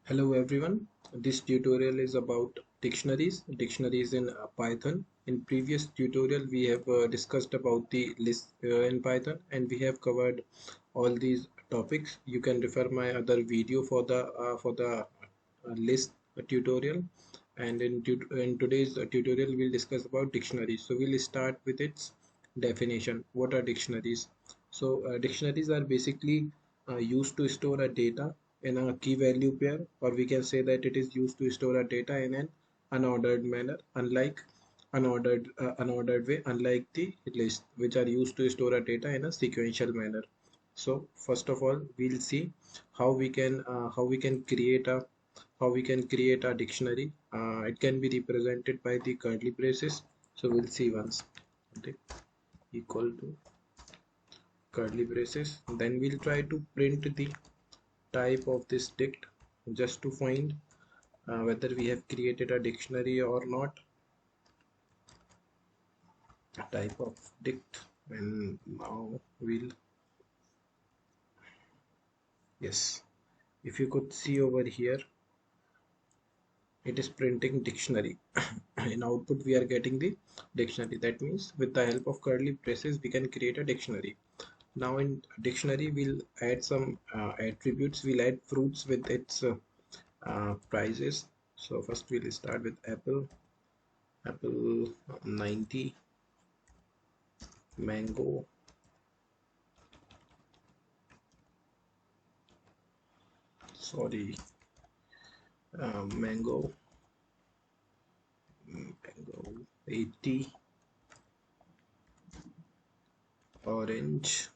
Hello everyone. This tutorial is about dictionaries in Python. In previous tutorial we have discussed about the list in Python, and we have covered all these topics. You can refer my other video for the list tutorial. And in today's tutorial we'll discuss about dictionaries. So we'll start with its definition. What are dictionaries? Dictionaries are basically used to store a data in a key value pair, or we can say that it is used to store a data in an unordered manner, unlike unordered way, unlike the list, which are used to store a data in a sequential manner. So first of all, we'll see how we can create a dictionary. It can be represented by the curly braces. So we'll see once. Okay, equal to curly braces. Then we'll try to print the type of this dict just to find whether we have created a dictionary or not. Type of dict, and now we'll, yes, if you could see over here, it is printing dictionary. In output we are getting the dictionary. That means with the help of curly braces we can create a dictionary. Now in dictionary we'll add some attributes. We'll add fruits with its prices. So first we'll start with apple 90, mango sorry mango 80, orange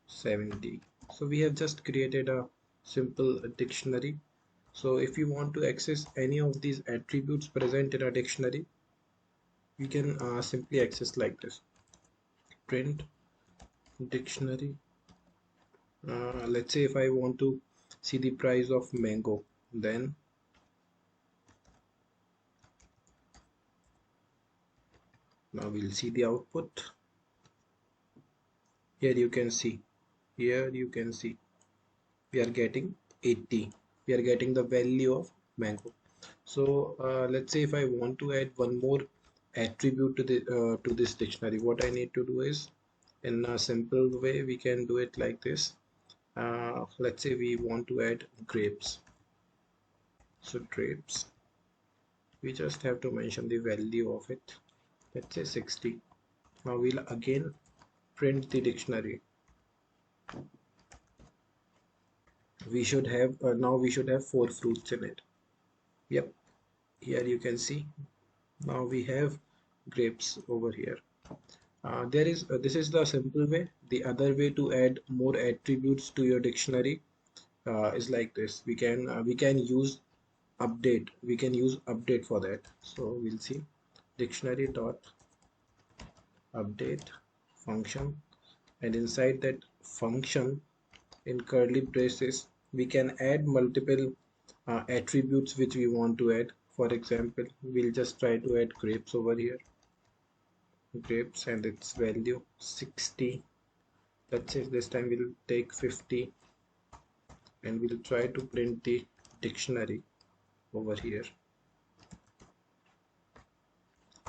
70. So we have just created a simple dictionary. So if you want to access any of these attributes present in a dictionary, you can simply access like this: print dictionary. Let's say if I want to see the price of mango, then now we'll see the output. Here you can see, we are getting 80. We are getting the value of mango. So let's say if I want to add one more attribute to this dictionary, what I need to do is, in a simple way we can do it like this. Let's say we want to add grapes. So grapes, we just have to mention the value of it. Let's say 60. Now we'll again print the dictionary. We should have now we should have 4 fruits in it. Yep, here you can see, now we have grapes over here. This is the simple way. The other way to add more attributes to your dictionary is like this. We can use update. We can use update for that. So we'll see dictionary dot update function, and inside that function, in curly braces, we can add multiple attributes which we want to add. For example, we'll just try to add grapes over here. Grapes and its value 60. Let's say this time we'll take 50, and we'll try to print the dictionary over here.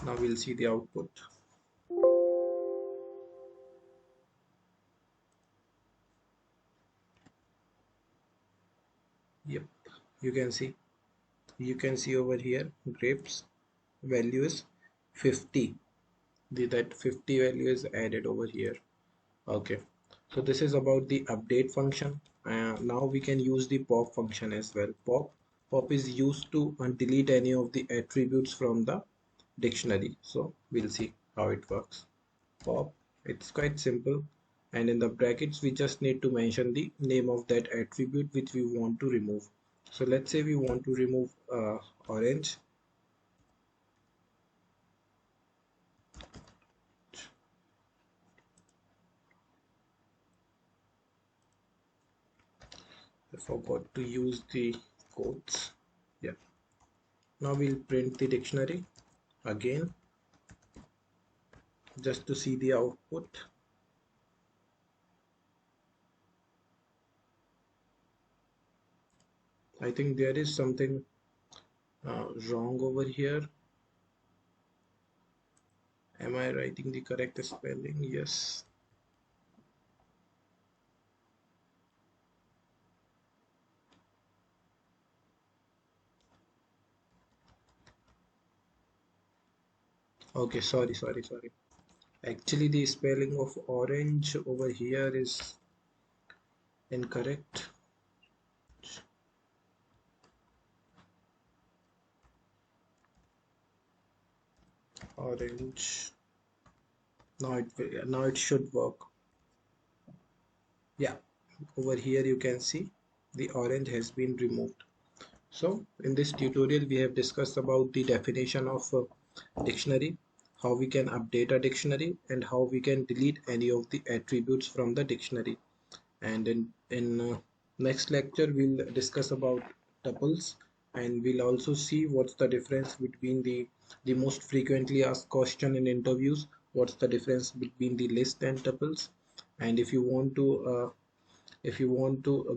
Now we'll see the output. Yep, you can see over here, grapes value is 50. That 50 value is added over here. Okay, so this is about the update function. Now we can use the pop function as well. Pop is used to delete any of the attributes from the dictionary. So we'll see how it works. Pop, it's quite simple, and in the brackets we just need to mention the name of that attribute which we want to remove. So let's say we want to remove orange. I forgot to use the quotes. Yeah, now we'll print the dictionary again just to see the output. I think there is something wrong over here. Am I writing the correct spelling? Yes. Okay, sorry. Actually, the spelling of orange over here is incorrect. Orange. Now it should work. Yeah, over here you can see the orange has been removed. So in this tutorial we have discussed about the definition of dictionary, how we can update a dictionary, and how we can delete any of the attributes from the dictionary. And in next lecture we'll discuss about tuples, and we'll also see what's the difference between the most frequently asked question in interviews, what's the difference between the list and tuples. And if you want to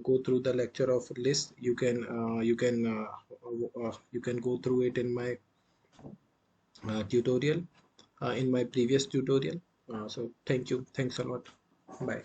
go through the lecture of list, you can go through it in my tutorial, in my previous tutorial. So thanks a lot. Bye.